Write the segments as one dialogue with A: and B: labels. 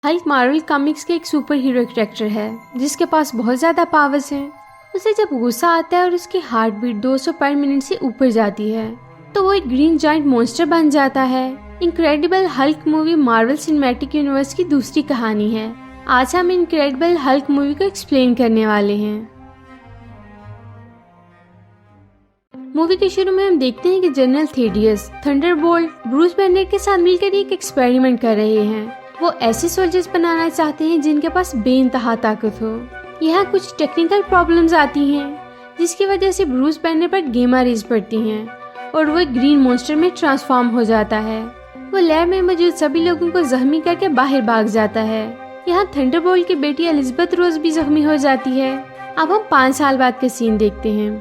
A: Hulk Marvel comics के एक super hero character है जिसके पास बहुत ज़्यादा पावर्स हैं। उसे जब गुस्सा आता है और उसकी हार्ट बीट 200 पर मिनट से ऊपर जाती है तो वो एक ग्रीन जायंट मॉन्स्टर बन जाता है। Incredible Hulk movie Marvel cinematic universe की दूसरी कहानी है। आज हम इनक्रेडिबल हल्क मूवी को एक्सप्लेन करने वाले हैं। मूवी के शुरू में हम देखते हैं कि general Thaddeus Thunderbolt Bruce banner के साथ मिलकर एक एक्सपेरिमेंट कर रहे हैं। वो ऐसे सोल्जर्स बनाना चाहते हैं जिनके पास बेइंतहा ताकत हो। यहाँ कुछ टेक्निकल प्रॉब्लम्स आती हैं जिसकी वजह से ब्रूस बैनर पर गेमा रेज पड़ती हैं और वो एक ग्रीन मॉन्स्टर में ट्रांसफॉर्म हो जाता है। वो लैब में मौजूद सभी लोगों को जख्मी करके बाहर भाग जाता है। यहाँ थंडरबोल्ट की बेटी एलिजाबेथ रोज भी जख्मी हो जाती है। अब हम 5 साल बाद का सीन देखते हैं।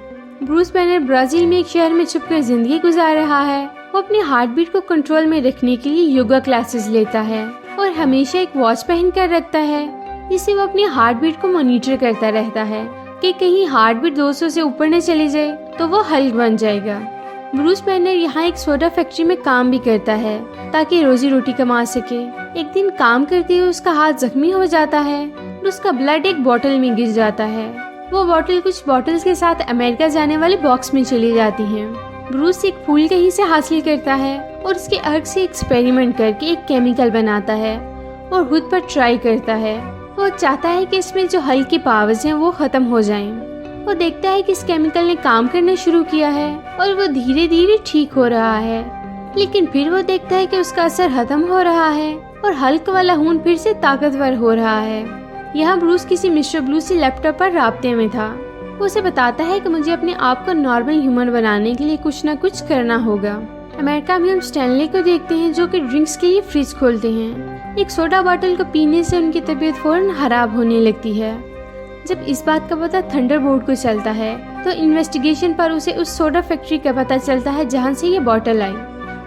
A: ब्रूस बैनर ब्राजील में एक शहर में छुपकर जिंदगी गुजार रहा है। वो अपनी हार्ट बीट को कंट्रोल में रखने के लिए योगा क्लासेस लेता है और हमेशा एक वॉच पहन कर रखता है जिससे वो अपनी हार्ट बीट को मॉनिटर करता रहता है कि कहीं हार्ट बीट 200 से ऊपर न चली जाए तो वो हल्क बन जाएगा। ब्रूस बैनर यहाँ एक सोडा फैक्ट्री में काम भी करता है ताकि रोजी रोटी कमा सके। एक दिन काम करते हुए उसका हाथ जख्मी हो जाता है और उसका ब्लड एक बोतल में गिर जाता है। वो बोतल कुछ बॉटल्स के साथ अमेरिका जाने वाले बॉक्स में चली जाती हैं। ब्रूस एक फूल कहीं से हासिल करता है और उसके अर्क से एक्सपेरिमेंट करके एक केमिकल बनाता है और खुद पर ट्राई करता है। वो चाहता है कि इसमें जो हल्क की पावर्स हैं वो खत्म हो जाएं। वो देखता है कि इस केमिकल ने काम करना शुरू किया है और वो धीरे धीरे ठीक हो रहा है, लेकिन फिर वो देखता है कि उसका असर खत्म हो रहा है और हल्क वाला खून फिर से ताकतवर हो रहा है। यहाँ ब्रूस किसी मिस्टर ब्लू से लैपटॉप पर राब्ते में था। वो उसे बताता है कि मुझे अपने आप को नॉर्मल ह्यूमन बनाने के लिए कुछ न कुछ करना होगा। अमेरिका में हम स्टैनली को देखते हैं जो कि ड्रिंक्स के लिए फ्रिज खोलते हैं। एक सोडा बोतल को पीने से उनकी तबीयत फौरन खराब होने लगती है। जब इस बात का पता थंडरबोल्ट को चलता है तो इन्वेस्टिगेशन पर उसे उस सोडा फैक्ट्री का पता चलता है जहां से ये बोतल आई।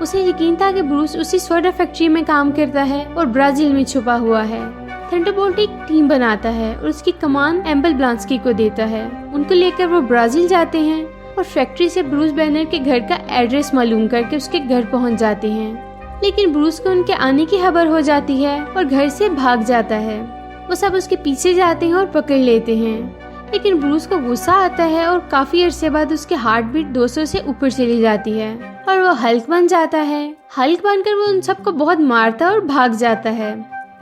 A: उसे यकीन था कि ब्रूस उसी सोडा फैक्ट्री में काम करता है और ब्राजील में छुपा हुआ है। थंडरबोल्ट एक टीम बनाता है और उसकी कमान एम्बल ब्लांस्की को देता है। उनको लेकर वो ब्राजील जाते हैं और फैक्ट्री से ब्रूस बैनर के घर का एड्रेस मालूम करके उसके घर पहुंच जाते हैं। लेकिन ब्रूस को उनके आने की खबर हो जाती है और घर से भाग जाता है। वो सब उसके पीछे जाते हैं और पकड़ लेते हैं, लेकिन ब्रूस को गुस्सा आता है और काफी अरसे बाद उसके हार्ट बीट 200 से ऊपर चली जाती है और वो हल्क बन जाता है। हल्क बनकर वो उन सबको बहुत मारता और भाग जाता है।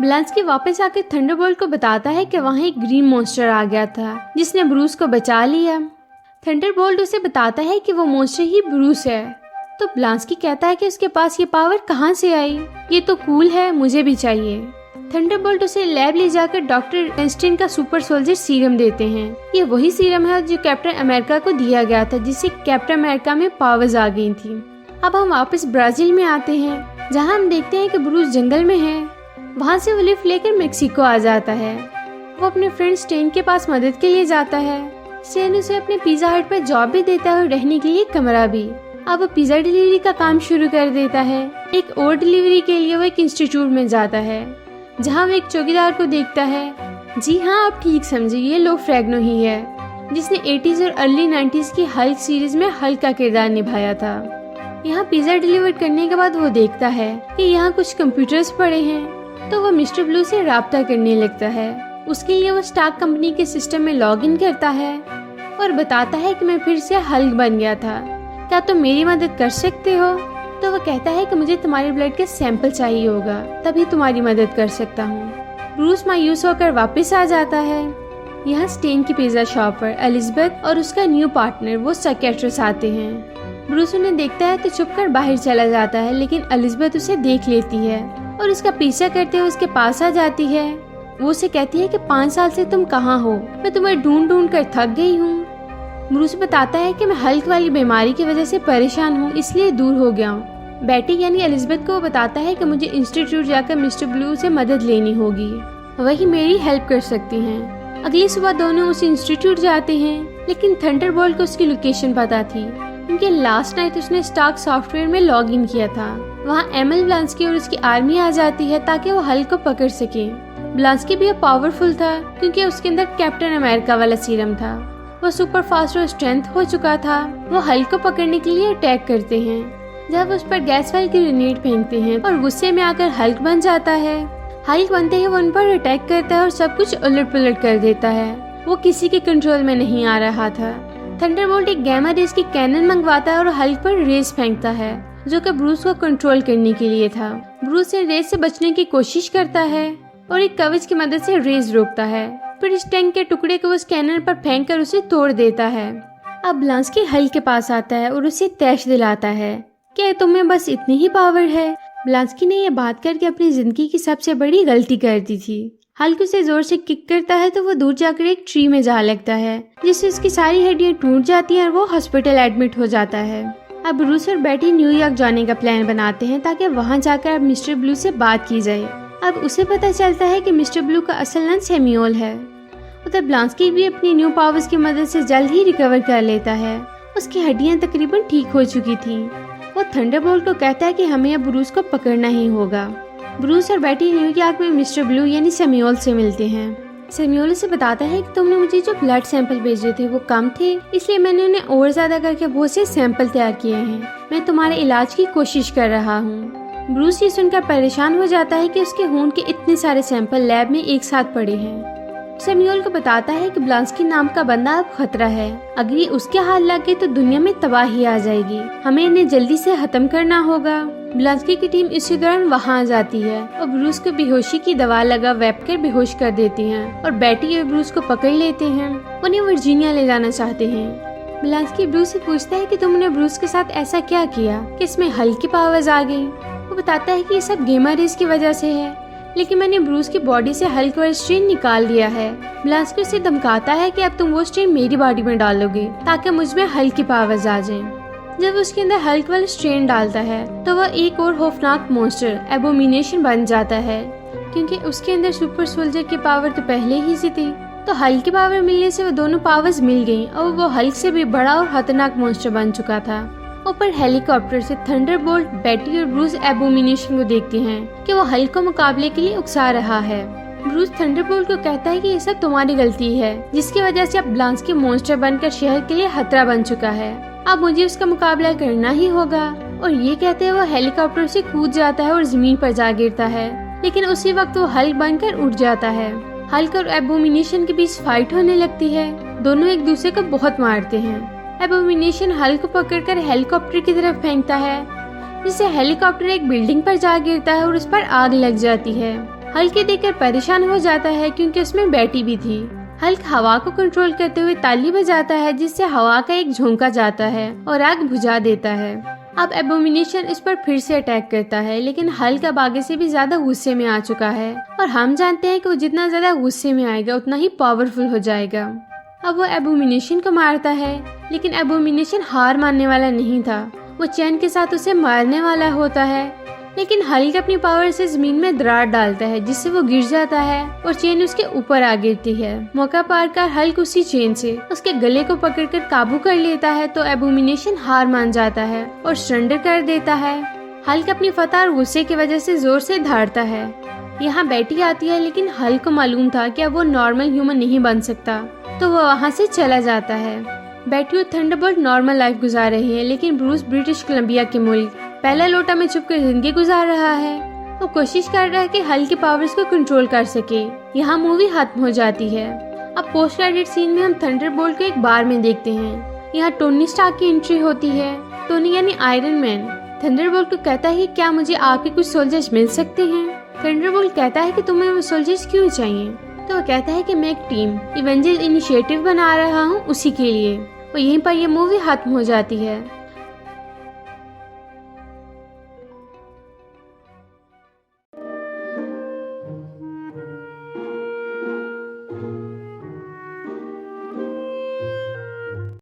A: ब्लांस्की वापस आकर थंडरबोल्ट को बताता है कि वहाँ एक ग्रीन मॉन्स्टर आ गया था जिसने ब्रूस को बचा लिया। थंडरबोल्ट उसे बताता है कि वो मॉन्स्टर ही ब्रूस है। तो ब्लांस्की कहता है कि उसके पास ये पावर कहाँ से आई, ये तो कूल है, मुझे भी चाहिए। थंडरबोल्ट उसे लैब ले जाकर डॉक्टर एंस्टीन का सुपर सोल्जर सीरम देते हैं। ये वही सीरम है जो कैप्टन अमेरिका को दिया गया था जिससे कैप्टन अमेरिका में पावर्स आ गई थी। अब हम वापस ब्राजील में आते हैं जहाँ हम देखते हैं कि ब्रूस जंगल में है। वहाँ से वो लिफ्ट लेकर मेक्सिको आ जाता है। वो अपने फ्रेंड स्टेन के पास मदद के लिए जाता है। स्टेन उसे अपने पिज्जा हट पर जॉब भी देता है और रहने के लिए कमरा भी। अब वो पिज्जा डिलीवरी का काम शुरू कर देता है। एक और डिलीवरी के लिए वो एक इंस्टीट्यूट में जाता है जहाँ वो एक चौकीदार को देखता है। जी हाँ, आप ठीक समझे, ये लो फ्रैगनो ही है जिसने 80s और अर्ली 90s की हल्क सीरीज में हल्क का किरदार निभाया था। यहाँ पिज्जा डिलीवर करने के बाद वो देखता है कि यहाँ कुछ कंप्यूटर्स पड़े हैं, तो वो मिस्टर ब्लू से राब्ता करने लगता है। उसके लिए वो स्टार्क कंपनी के सिस्टम में लॉग इन करता है और बताता है कि मैं फिर से हल्क बन गया था, क्या तुम मेरी मदद कर सकते हो? तो वो कहता है कि मुझे तुम्हारे ब्लड के सैंपल चाहिए होगा, तभी तुम्हारी मदद कर सकता हूँ। ब्रूस मायूस होकर वापस आ जाता है। यहाँ स्टेन की पिज्जा शॉप पर एलिजाबेथ और उसका न्यू पार्टनर वो साइकियाट्रिस्ट आते हैं। ब्रूस उन्हें देखता है तो छुपकर बाहर चला जाता है, लेकिन एलिजाबेथ उसे देख लेती है और उसका पीछा करते हुए उसके पास आ जाती है। वो उसे कहती है कि 5 साल से तुम कहाँ हो, मैं तुम्हें ढूंढ ढूंढ कर थक गई हूँ। ब्रूस बताता है कि मैं हल्क वाली बीमारी की वजह से परेशान हूँ, इसलिए दूर हो गया हूँ। बेटी यानी एलिजाबेथ को बताता है कि मुझे इंस्टीट्यूट जाकर मिस्टर ब्लू से मदद लेनी होगी, वही मेरी हेल्प कर सकती हैं। अगली सुबह दोनों उस इंस्टीट्यूट जाते हैं, लेकिन थंडरबोल्ट को उसकी लोकेशन पता थी क्योंकि लास्ट नाइट उसने स्टार्क सॉफ्टवेयर में लॉग इन किया था। वहाँ एमल ब्लांस्की और उसकी आर्मी आ जाती है ताकि वो हल्क को पकड़ सके। ब्लांस्की भी अब पावरफुल था क्योंकि उसके अंदर कैप्टन अमेरिका वाला सीरम था। वो सुपर फास्ट और स्ट्रेंथ हो चुका था। वो हल्क को पकड़ने के लिए अटैक करते हैं जब उस पर गैस वाली ग्रेनेड फेंकते हैं और गुस्से में आकर हल्क बन जाता है। हल्क बनते ही वो उन पर अटैक करता है और सब कुछ उलट पुलट कर देता है। वो किसी के कंट्रोल में नहीं आ रहा था। थंडरबोल्ट एक गैमा रेस की कैनन मंगवाता है और हल्क पर रेस फेंकता है, जो कि ब्रूस को कंट्रोल करने के लिए था। ब्रूस से रेस से बचने की कोशिश करता है और एक कवच की मदद से रेस रोकता है, फिर इस टैंक के टुकड़े को उस कैनन पर फेंक कर उसे तोड़ देता है। अब ब्लांस्की हल्क के पास आता है और उसे तैश दिलाता है, क्या तुम्हें बस इतनी ही पावर है? ब्लांस्की ने यह बात करके अपनी जिंदगी की सबसे बड़ी गलती कर दी थी। हल्क उसे जोर से किक करता है तो वो दूर जाकर एक ट्री में जा लगता है, जिससे उसकी सारी हड्डियां टूट जाती हैं और वो हॉस्पिटल एडमिट हो जाता है। अब ब्रूस और बेटी न्यूयॉर्क जाने का प्लान बनाते हैं ताकि वहां जाकर अब मिस्टर ब्लू से बात की जाए। अब उसे पता चलता है कि मिस्टर ब्लू का असल नाम सैमुअल है। उधर ब्लांस्की भी अपनी न्यू पावर्स की मदद से जल्द ही रिकवर कर लेता है। उसकी हड्डियां तकरीबन ठीक हो चुकी थी। वो थंडरबोल्ट को कहता है कि हमें अब ब्रूस को पकड़ना ही होगा। ब्रूस और बेटी न्यूयॉर्क में मिस्टर ब्लू यानी सैमुअल से मिलते हैं। सैमुअल उसे बताता है कि तुमने मुझे जो ब्लड सैंपल भेजे थे वो कम थे, इसलिए मैंने उन्हें और ज्यादा करके बहुत से सैंपल तैयार किए हैं। मैं तुम्हारे इलाज की कोशिश कर रहा हूँ। ब्रूस ये सुनकर परेशान हो जाता है कि उसके खून के इतने सारे सैंपल लैब में एक साथ पड़े हैं। सैमुअल को बताता है कि ब्लांस्की नाम का बंदा अब खतरा है। अगर ये उसके हाथ लग गए तो दुनिया में तबाही आ जाएगी। हमें इन्हें जल्दी से खत्म करना होगा। ब्लांस्की की टीम इसी दौरान वहां आ जाती है और ब्रूस को बेहोशी की दवा लगा वेप कर बेहोश कर देती हैं और बेटी और ब्रूस को पकड़ लेते हैं। उन्हें वर्जीनिया ले जाना चाहते हैं। ब्लांस्की ब्रूस से पूछता है कि तुमने ब्रूस के साथ ऐसा क्या किया कि इसमें हल्क की पावर्स आ गई। वो बताता है कि ये सब गेमा रेस की वजह से है, लेकिन मैंने ब्रूस की बॉडी से हल्क वाला स्ट्रेन निकाल दिया है। ब्लांस्की उसे धमकाता है कि अब तुम वो स्ट्रेन मेरी बॉडी में डालोगे ताकि मुझ में हल्क की पावर्स आ जाएं। जब उसके अंदर हल्क वाला स्ट्रेन डालता है तो वह एक और खौफनाक मॉन्स्टर एबोमिनेशन बन जाता है, क्योंकि उसके अंदर सुपर सोल्जर की पावर तो पहले ही से थी। तो हल्क की पावर मिलने से वो दोनों पावर्स मिल गयी और वो हल्क से भी बड़ा और खतरनाक मॉन्स्टर बन चुका था। ऊपर हेलीकॉप्टर से थंडरबोल्ट, बेटी और ब्रूस एबोमिनेशन को देखते हैं कि वो हल्क को मुकाबले के लिए उकसा रहा है। ब्रूस थंडरबोल्ट को कहता है कि ये सब तुम्हारी गलती है, जिसकी वजह से अब ब्लांस्की मॉन्स्टर बनकर शहर के लिए खतरा बन चुका है। अब मुझे उसका मुकाबला करना ही होगा। और ये कहते हुए वो हेलीकॉप्टर से कूद जाता है और जमीन पर जा गिरता है, लेकिन उसी वक्त वो हल्क बनकर उड़ जाता है। हल्क और एबोमिनेशन के बीच फाइट होने लगती है। दोनों एक दूसरे को बहुत मारते हैं। एबोमिनेशन हल्क को पकड़कर हेलीकॉप्टर की तरफ फेंकता है, जिससे हेलीकॉप्टर एक बिल्डिंग पर जा गिरता है और उस पर आग लग जाती है। हल्क देखकर परेशान हो जाता है क्योंकि उसमें बेटी भी थी। हल्क हवा को कंट्रोल करते हुए ताली बजाता है, जिससे हवा का एक झोंका जाता है और आग बुझा देता है। अब एबोमिनेशन इस पर फिर से अटैक करता है, लेकिन हल्क अब आगे से भी ज्यादा गुस्से में आ चुका है और हम जानते हैं कि वो जितना ज्यादा गुस्से में आएगा उतना ही पावरफुल हो जाएगा। अब वो एबोमिनेशन को मारता है, लेकिन एबोमिनेशन हार मानने वाला नहीं था। वो चैन के साथ उसे मारने वाला होता है, लेकिन हल्क अपनी पावर से जमीन में दरार डालता है, जिससे वो गिर जाता है और चेन उसके ऊपर आ गिरती है। मौका पार कर हल्क उसी चेन से उसके गले को पकड़कर काबू कर लेता है तो एबोमिनेशन हार मान जाता है और सरेंडर कर देता है। हल्क अपनी फतह और गुस्से की वजह से जोर से धाड़ता है। यहाँ बेटी आती है, लेकिन हल्क को मालूम था कि अब वो नॉर्मल ह्यूमन नहीं बन सकता, तो वो वहाँ से चला जाता है। बेटी और थंडरबोल्ट नॉर्मल लाइफ गुजार रहे हैं, लेकिन ब्रूस ब्रिटिश कोलंबिया के मुल्क पहला लोटा में छुपकर जिंदगी गुजार रहा है। वो कोशिश कर रहा है कि हल्क के पावर्स को कंट्रोल कर सके। यहाँ मूवी खत्म हो जाती है। अब पोस्ट क्रेडिट सीन में हम थंडरबोल्ट को एक बार में देखते हैं। यहाँ टोनी स्टार्क की एंट्री होती है। टोनी यानी आयरन मैन थंडरबोल्ट को कहता है कि क्या मुझे आपके कुछ सोल्जर्स मिल सकते हैं। थंडरबोल्ट कहता है कि तुम्हें वो सोल्जर्स क्यों चाहिए। तो वो कहता है कि मैं एक टीम इवेंजर्स इनिशिएटिव बना रहा हूँ उसी के लिए। और यहीं पर ये मूवी खत्म हो जाती है।